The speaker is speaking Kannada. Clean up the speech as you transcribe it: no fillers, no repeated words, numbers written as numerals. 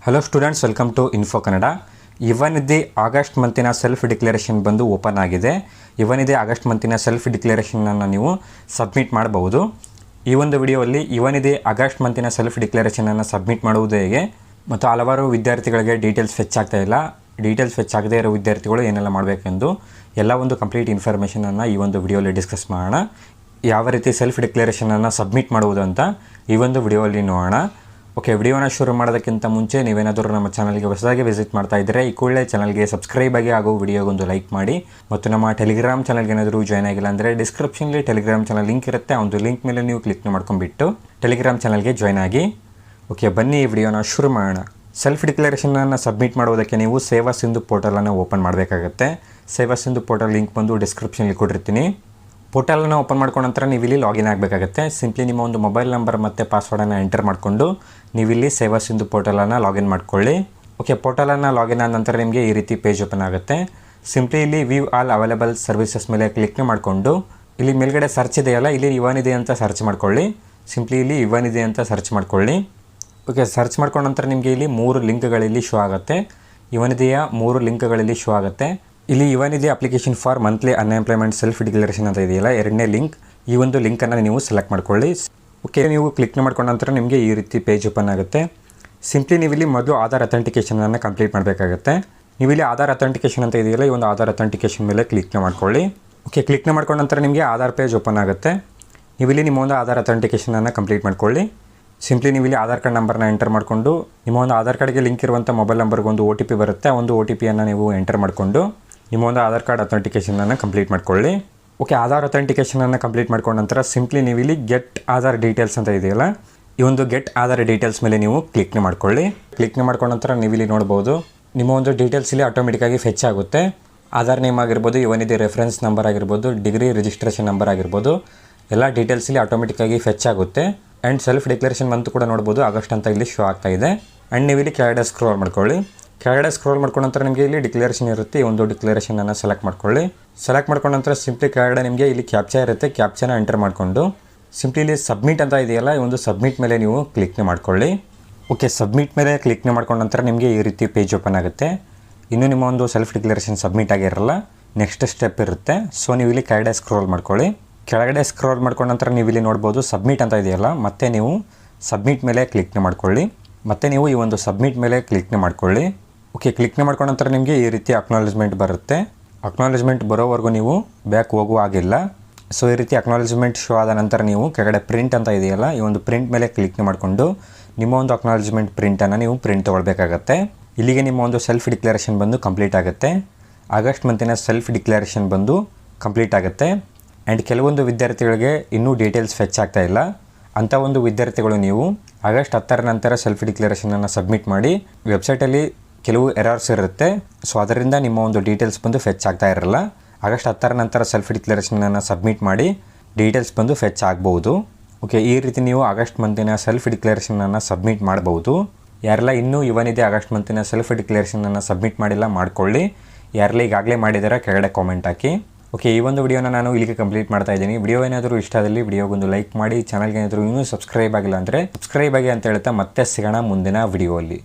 Hello students, welcome to info Kannada. ಇವನಿದೆ ಆಗಸ್ಟ್ ಮಂತಿನ ಸೆಲ್ಫ್ ಡಿಕ್ಲರೇಷನ್ ಬಂದು ಓಪನ್ ಆಗಿದೆ. ಇವನಿದೆ ಆಗಸ್ಟ್ ಮಂತಿನ ಸೆಲ್ಫ್ ಡಿಕ್ಲರೇಷನನ್ನು ನೀವು ಸಬ್ಮಿಟ್ ಮಾಡಬಹುದು. ಈ ಒಂದು ವಿಡಿಯೋದಲ್ಲಿ ಇವನಿದೆ ಆಗಸ್ಟ್ ಮಂತಿನ ಸೆಲ್ಫ್ ಡಿಕ್ಲರೇಷನನ್ನು ಸಬ್ಮಿಟ್ ಮಾಡುವುದು ಹೇಗೆ ಮತ್ತು ಹಲವಾರು ವಿದ್ಯಾರ್ಥಿಗಳಿಗೆ ಡೀಟೇಲ್ಸ್ ಫೆಚ್ ಆಗ್ತಾ ಇಲ್ಲ, ಡೀಟೇಲ್ಸ್ ಫೆಚ್ ಆಗದೇ ಇರೋ ವಿದ್ಯಾರ್ಥಿಗಳು ಏನೆಲ್ಲ ಮಾಡಬೇಕೆಂದು ಎಲ್ಲ ಒಂದು ಕಂಪ್ಲೀಟ್ ಇನ್ಫಾರ್ಮೇಷನನ್ನು ಈ ಒಂದು ವಿಡಿಯೋಲಿ ಡಿಸ್ಕಸ್ ಮಾಡೋಣ. ಯಾವ ರೀತಿ ಸೆಲ್ಫ್ ಡಿಕ್ಲರೇಷನನ್ನು ಸಬ್ಮಿಟ್ ಮಾಡುವುದು ಅಂತ ಈ ಒಂದು ವಿಡಿಯೋಲಿ ನೋಡೋಣ. ಓಕೆ, ವಿಡಿಯೋನ ಶುರು ಮಾಡೋದಕ್ಕಿಂತ ಮುಂಚೆ ನೀವೇನಾದರೂ ನಮ್ಮ ಚಾನಲ್ಗೆ ಹೊಸದಾಗಿ ವಿಸಿಟ್ ಮಾಡ್ತಾ ಇದ್ದರೆ ಈ ಕೂಡಲೇ ಚಾನಲ್ಗೆ ಸಬ್ಸ್ಕ್ರೈಬ್ ಆಗಿ ಹಾಗೂ ವಿಡಿಯೋಗೊಂದು ಲೈಕ್ ಮಾಡಿ. ಮತ್ತು ನಮ್ಮ ಟೆಲಿಗ್ರಾಮ್ ಚಾನಲ್ಗೆ ಏನಾದರೂ ಜಾಯ್ನ್ ಆಗಿಲ್ಲ ಅಂದರೆ ಡಿಸ್ಕ್ರಿಪ್ಷನ್ಲಿ ಟೆಲಿಗ್ರಾಮ್ ಚಾನಲ್ ಲಿಂಕ್ ಇರುತ್ತೆ. ಆ ಒಂದು ಲಿಂಕ್ ಮೇಲೆ ನೀವು ಕ್ಲಿಕ್ ಮಾಡ್ಕೊಂಡ್ಬಿಟ್ಟು ಟೆಲಿಗ್ರಾಮ್ ಚಾನಲ್ಗೆ ಜಾಯ್ನ್ ಆಗಿ. ಓಕೆ, ಬನ್ನಿ ಈ ವಿಡಿಯೋನ ಶುರು ಮಾಡೋಣ. ಸೆಲ್ಫ್ ಡಿಕ್ಲರೇಷನನ್ನು ಸಬ್ಮಿಟ್ ಮಾಡೋದಕ್ಕೆ ನೀವು ಸೇವಾ ಸಿಂಧು ಪೋರ್ಟಲನ್ನು ಓಪನ್ ಮಾಡಬೇಕಾಗತ್ತೆ. ಸೇವಾ ಸಿಂಧು ಪೋರ್ಟಲ್ ಲಿಂಕ್ ಬಂದು ಡಿಸ್ಕ್ರಿಪ್ಷನ್ಲಿ ಕೊಟ್ಟಿರ್ತೀನಿ. ಪೋರ್ಟಲನ್ನು ಓಪನ್ ಮಾಡ್ಕೊಂಡ ನಂತರ ನೀವು ಇಲ್ಲಿ ಲಾಗಿನ್ ಆಗಬೇಕಾಗತ್ತೆ. ಸಿಂಪ್ಲಿ ನಿಮ್ಮ ಒಂದು ಮೊಬೈಲ್ ನಂಬರ್ ಮತ್ತು ಪಾಸ್ವರ್ಡನ್ನು ಎಂಟರ್ ಮಾಡಿಕೊಂಡು ನೀವಿಲ್ಲಿ ಸೇವಾ ಸಿಂಧು ಪೋರ್ಟಲನ್ನು ಲಾಗಿನ್ ಮಾಡ್ಕೊಳ್ಳಿ. ಓಕೆ, ಪೋರ್ಟಲನ್ನು ಲಾಗಿನ್ ಆದ ನಂತರ ನಿಮಗೆ ಈ ರೀತಿ ಪೇಜ್ ಓಪನ್ ಆಗುತ್ತೆ. ಸಿಂಪ್ಲಿ ಇಲ್ಲಿ ವ್ಯೂ ಆಲ್ ಅವೈಲೇಬಲ್ ಸರ್ವಿಸಸ್ ಮೇಲೆ ಕ್ಲಿಕ್ ಮಾಡಿಕೊಂಡು ಇಲ್ಲಿ ಮೇಲ್ಗಡೆ ಸರ್ಚ್ ಇದೆಯಲ್ಲ, ಇಲ್ಲಿ ಇವನಿದೆ ಅಂತ ಸರ್ಚ್ ಮಾಡ್ಕೊಳ್ಳಿ. ಸಿಂಪ್ಲಿ ಇಲ್ಲಿ ಇವನಿದೆ ಅಂತ ಸರ್ಚ್ ಮಾಡ್ಕೊಳ್ಳಿ. ಓಕೆ, ಸರ್ಚ್ ಮಾಡ್ಕೊಂಡ ನಂತರ ನಿಮಗೆ ಇಲ್ಲಿ 3 ಲಿಂಕ್ಗಳಲ್ಲಿ ಶೋ ಆಗುತ್ತೆ. ಇವನಿದೆಯ 3 ಲಿಂಕ್ಗಳಲ್ಲಿ ಶೋ ಆಗುತ್ತೆ. ಇಲ್ಲಿ ಇವನಿದೆ application for monthly unemployment self declaration ಅಂತ ಇದೆಯಲ್ಲ, ಎರಡನೇ ಲಿಂಕ್. ಈ ಒಂದು ಲಿಂಕನ್ನು ನೀವು ಸೆಲೆಕ್ಟ್ ಮಾಡ್ಕೊಳ್ಳಿ. ಓಕೆ, ನೀವು ಕ್ಲಿಕ್ ಮಾಡ್ಕೊಂಡ ನಂತರ ನಿಮಗೆ ಈ ರೀತಿ ಪೇಜ್ ಓಪನ್ ಆಗುತ್ತೆ. ಸಿಂಪ್ಲಿ ನೀವು ಇಲ್ಲಿ ಮೊದಲು ಆಧಾರ್ ಅಥೆಂಟಿಕೇಷನನ್ನು ಕಂಪ್ಲೀಟ್ ಮಾಡಬೇಕಾಗುತ್ತೆ. ನೀವು ಇಲ್ಲಿ ಆಧಾರ್ ಅಥೆಂಟಿಕೇಷನ್ ಅಂತ ಇದೆಯಲ್ಲ, ಈ ಒಂದು ಆಧಾರ್ ಅಥೆಂಟಿಕೇಷನ್ ಮೇಲೆ ಕ್ಲಿಕ್ ಮಾಡ್ಕೊಳ್ಳಿ. ಓಕೆ, ಕ್ಲಿಕ್ ಮಾಡ್ಕೊಂಡ ನಂತರ ನಿಮಗೆ ಆಧಾರ್ ಪೇಜ್ ಓಪನ್ ಆಗುತ್ತೆ. ನೀವು ಇಲ್ಲಿ ನಿಮ್ಮ ಒಂದು ಆಧಾರ್ ಅಥೆಂಟಿಕೇಷನನ್ನು ಕಂಪ್ಲೀಟ್ ಮಾಡ್ಕೊಳ್ಳಿ. ಸಿಂಪ್ಲಿ ನೀವು ಇಲ್ಲಿ ಆಧಾರ್ ಕಾರ್ಡ್ ನಂಬರ್ನ ಎಂಟರ್ ಮಾಡಿಕೊಂಡು ನಿಮ್ಮ ಒಂದು ಆಧಾರ್ ಕಾರ್ಡ್ಗೆ ಲಿಂಕ್ ಇರುವಂಥ ಮೊಬೈಲ್ ನಂಬರ್ಗೆ ಒಂದು OTP ಬರುತ್ತೆ. ಆ ಒಂದು OTPಯನ್ನು ನೀವು ಎಂಟರ್ ಮಾಡಿಕೊಂಡು ನಿಮ್ಮ ಒಂದು ಆಧಾರ್ ಕಾರ್ಡ್ ಅಥೆಂಟಿಕೇಷನನ್ನು ಕಂಪ್ಲೀಟ್ ಮಾಡ್ಕೊಳ್ಳಿ. ಓಕೆ, ಆಧಾರ್ ಅಥೆಂಟಿಕೇಷನನ್ನು ಕಂಪ್ಲೀಟ್ ಮಾಡ್ಕೊಂಡ ನಂತರ ಸಿಂಪ್ಲಿ ನೀವು ಇಲ್ಲಿ ಗೆಟ್ ಆಧಾರ್ ಡೀಟೇಲ್ಸ್ ಅಂತ ಇದೆಯಲ್ಲ, ಈ ಒಂದು ಗೆಟ್ ಆಧಾರ್ ಡೀಟೇಲ್ಸ್ ಮೇಲೆ ನೀವು ಕ್ಲಿಕ್ ಮಾಡ್ಕೊಳ್ಳಿ. ಕ್ಲಿಕ್ ಮಾಡ್ಕೊಂಡ ನಂತರ ನೀವು ಇಲ್ಲಿ ನೋಡ್ಬೋದು ನಿಮ್ಮ ಒಂದು ಡೀಟೇಲ್ಸ್ ಇಲ್ಲಿ ಆಟೋಮೆಟಿಕ್ಕಾಗಿ ಫೆಚ್ ಆಗುತ್ತೆ. ಆಧಾರ್ ನೇಮ್ ಆಗಿರ್ಬೋದು, ಇವನಿದೆ ರೆಫರೆನ್ಸ್ ನಂಬರ್ ಆಗಿರ್ಬೋದು, ಡಿಗ್ರಿ ರಿಜಿಸ್ಟ್ರೇಷನ್ ನಂಬರ್ ಆಗಿರ್ಬೋದು, ಎಲ್ಲ ಡೀಟೇಲ್ಸ್ ಇಲ್ಲಿ ಆಟೋಮೆಟಿಕ್ಕಾಗಿ ಫೆಚ್ ಆಗುತ್ತೆ. ಆ್ಯಂಡ್ ಸೆಲ್ಫ್ ಡಿಕ್ಲರೇಷನ್ ಮಂತ್ ಕೂಡ ನೋಡ್ಬೋದು ಆಗಸ್ಟ್ ಅಂತ ಇಲ್ಲಿ ಶೋ ಆಗ್ತಾ ಇದೆ. ಆ್ಯಂಡ್ ನೀವು ಇಲ್ಲಿ ಕೆಳಗಡೆ ಸ್ಕ್ರೋಲ್ ಮಾಡ್ಕೊಳ್ಳಿ. ಕೆಳಗಡೆ ಸ್ಕ್ರೋಲ್ ಮಾಡ್ಕೊಂಡ ನಂತರ ನಿಮಗೆ ಇಲ್ಲಿ ಡಿಕ್ಲರೇಷನ್ ಇರುತ್ತೆ. ಈ ಒಂದು ಡಿಕ್ಲರೇಷನನ್ನು ಸೆಲೆಕ್ಟ್ ಮಾಡ್ಕೊಳ್ಳಿ. ಸೆಲೆಕ್ಟ್ ಮಾಡ್ಕೊಂಡ ನಂತರ ಸಿಂಪ್ಲಿ ಕೆಳಗಡೆ ನಿಮಗೆ ಇಲ್ಲಿ ಕ್ಯಾಪ್ಚಾ ಇರುತ್ತೆ. ಕ್ಯಾಪ್ಚಾನ ಎಂಟರ್ ಮಾಡಿಕೊಂಡು ಸಿಂಪ್ಲಿ ಇಲ್ಲಿ ಸಬ್ಮಿಟ್ ಅಂತ ಇದೆಯಲ್ಲ, ಈ ಒಂದು ಸಬ್ಮಿಟ್ ಮೇಲೆ ನೀವು ಕ್ಲಿಕ್ ಮಾಡ್ಕೊಳ್ಳಿ. ಓಕೆ, ಸಬ್ಮಿಟ್ ಮೇಲೆ ಕ್ಲಿಕ್ ಮಾಡ್ಕೊಂಡ ನಂತರ ನಿಮಗೆ ಈ ರೀತಿ ಪೇಜ್ ಓಪನ್ ಆಗುತ್ತೆ. ಇನ್ನು ನಿಮ್ಮ ಒಂದು ಸೆಲ್ಫ್ ಡಿಕ್ಲರೇಷನ್ ಸಬ್ಮಿಟ್ ಆಗಿರಲ್ಲ, ನೆಕ್ಸ್ಟ್ ಸ್ಟೆಪ್ ಇರುತ್ತೆ. ಸೊ ನೀವು ಇಲ್ಲಿ ಕೆಳಗಡೆ ಸ್ಕ್ರೋಲ್ ಮಾಡ್ಕೊಳ್ಳಿ. ಕೆಳಗಡೆ ಸ್ಕ್ರೋಲ್ ಮಾಡ್ಕೊಂಡ ನಂತರ ನೀವು ಇಲ್ಲಿ ನೋಡ್ಬೋದು ಸಬ್ಮಿಟ್ ಅಂತ ಇದೆಯಲ್ಲ, ಮತ್ತೆ ನೀವು ಸಬ್ಮಿಟ್ ಮೇಲೆ ಕ್ಲಿಕ್ ಮಾಡ್ಕೊಳ್ಳಿ. ಮತ್ತೆ ನೀವು ಈ ಒಂದು ಸಬ್ಮಿಟ್ ಮೇಲೆ ಕ್ಲಿಕ್ ಮಾಡ್ಕೊಳ್ಳಿ. ಓಕೆ, ಕ್ಲಿಕ್ ಮಾಡ್ಕೊಂಡ ನಂತರ ನಿಮಗೆ ಈ ರೀತಿ ಅಕ್ನಾಲೇಜ್ಮೆಂಟ್ ಬರುತ್ತೆ. ಅಕ್ನಾಲೇಜ್ಮೆಂಟ್ ಬರೋವರೆಗೂ ನೀವು ಬ್ಯಾಕ್ ಹೋಗುವ ಆಗಿಲ್ಲ. ಸೊ ಈ ರೀತಿ ಅಕ್ನಾಲೇಜ್ಮೆಂಟ್ ಶೋ ಆದ ನಂತರ ನೀವು ಕೆಳಗಡೆ ಪ್ರಿಂಟ್ ಅಂತ ಇದೆಯಲ್ಲ, ಈ ಒಂದು ಪ್ರಿಂಟ್ ಮೇಲೆ ಕ್ಲಿಕ್ ಮಾಡಿಕೊಂಡು ನಿಮ್ಮ ಒಂದು ಅಕ್ನಾಲೇಜ್ಮೆಂಟ್ ಪ್ರಿಂಟನ್ನು ನೀವು ಪ್ರಿಂಟ್ ತೊಗೊಳ್ಬೇಕಾಗತ್ತೆ. ಇಲ್ಲಿಗೆ ನಿಮ್ಮ ಒಂದು ಸೆಲ್ಫ್ ಡಿಕ್ಲರೇಷನ್ ಬಂದು ಕಂಪ್ಲೀಟ್ ಆಗುತ್ತೆ. ಆಗಸ್ಟ್ ಮಂತಿನ ಸೆಲ್ಫ್ ಡಿಕ್ಲರೇಷನ್ ಬಂದು ಕಂಪ್ಲೀಟ್ ಆಗುತ್ತೆ. ಆ್ಯಂಡ್ ಕೆಲವೊಂದು ವಿದ್ಯಾರ್ಥಿಗಳಿಗೆ ಇನ್ನೂ ಡೀಟೇಲ್ಸ್ ಫೆಚ್ ಆಗ್ತಾ ಇಲ್ಲ. ಅಂಥ ಒಂದು ವಿದ್ಯಾರ್ಥಿಗಳು ನೀವು ಆಗಸ್ಟ್ 10ರ ನಂತರ ಸೆಲ್ಫ್ ಡಿಕ್ಲರೇಷನನ್ನು ಸಬ್ಮಿಟ್ ಮಾಡಿ. ವೆಬ್ಸೈಟಲ್ಲಿ ಕೆಲವು ಎರರ್ಸ್ ಇರುತ್ತೆ. ಸೊ ಅದರಿಂದ ನಿಮ್ಮ ಒಂದು ಡೀಟೇಲ್ಸ್ ಬಂದು ಫೆಚ್ ಆಗ್ತಾ ಇರಲ್ಲ. ಆಗಸ್ಟ್ 10ರ ನಂತರ ಸೆಲ್ಫ್ ಡಿಕ್ಲರೇಷನನ್ನು ಸಬ್ಮಿಟ್ ಮಾಡಿ ಡೀಟೇಲ್ಸ್ ಬಂದು ಫೆಚ್ ಆಗ್ಬೋದು. ಓಕೆ, ಈ ರೀತಿ ನೀವು ಆಗಸ್ಟ್ ಮಂತಿನ ಸೆಲ್ಫ್ ಡಿಕ್ಲರೇಷನನ್ನು ಸಬ್ಮಿಟ್ ಮಾಡ್ಬೋದು. ಯಾರೆಲ್ಲ ಇನ್ನೂ ಇವನಿದೆ ಆಗಸ್ಟ್ ಮಂತಿನ ಸೆಲ್ಫ್ ಡಿಕ್ಲರೇಷನನ್ನು ಸಬ್ಮಿಟ್ ಮಾಡಿಲ್ಲ ಮಾಡ್ಕೊಳ್ಳಿ. ಯಾರೆಲ್ಲ ಈಗಾಗಲೇ ಮಾಡಿದಾರೆ ಕೆಳಗಡೆ ಕಾಮೆಂಟ್ ಹಾಕಿ. ಓಕೆ, ಈ ಒಂದು ವಿಡಿಯೋನ ನಾನು ಇಲ್ಲಿಗೆ ಕಂಪ್ಲೀಟ್ ಮಾಡ್ತಾ ಇದ್ದೀನಿ. ವಿಡಿಯೋ ಏನಾದರೂ ಇಷ್ಟ ಆದಲ್ಲಿ ವಿಡಿಯೋಗೊಂದು ಲೈಕ್ ಮಾಡಿ. ಚಾನಲ್ಗೆ ಏನಾದರೂ ಇನ್ನೂ ಸಬ್ಸ್ಕ್ರೈಬ್ ಆಗಿಲ್ಲ ಅಂದರೆ ಸಬ್ಸ್ಕ್ರೈಬ್ ಆಗಿ ಅಂತ ಹೇಳ್ತಾ ಮತ್ತೆ ಸಿಗೋಣ ಮುಂದಿನ ವಿಡಿಯೋಲ್ಲಿ.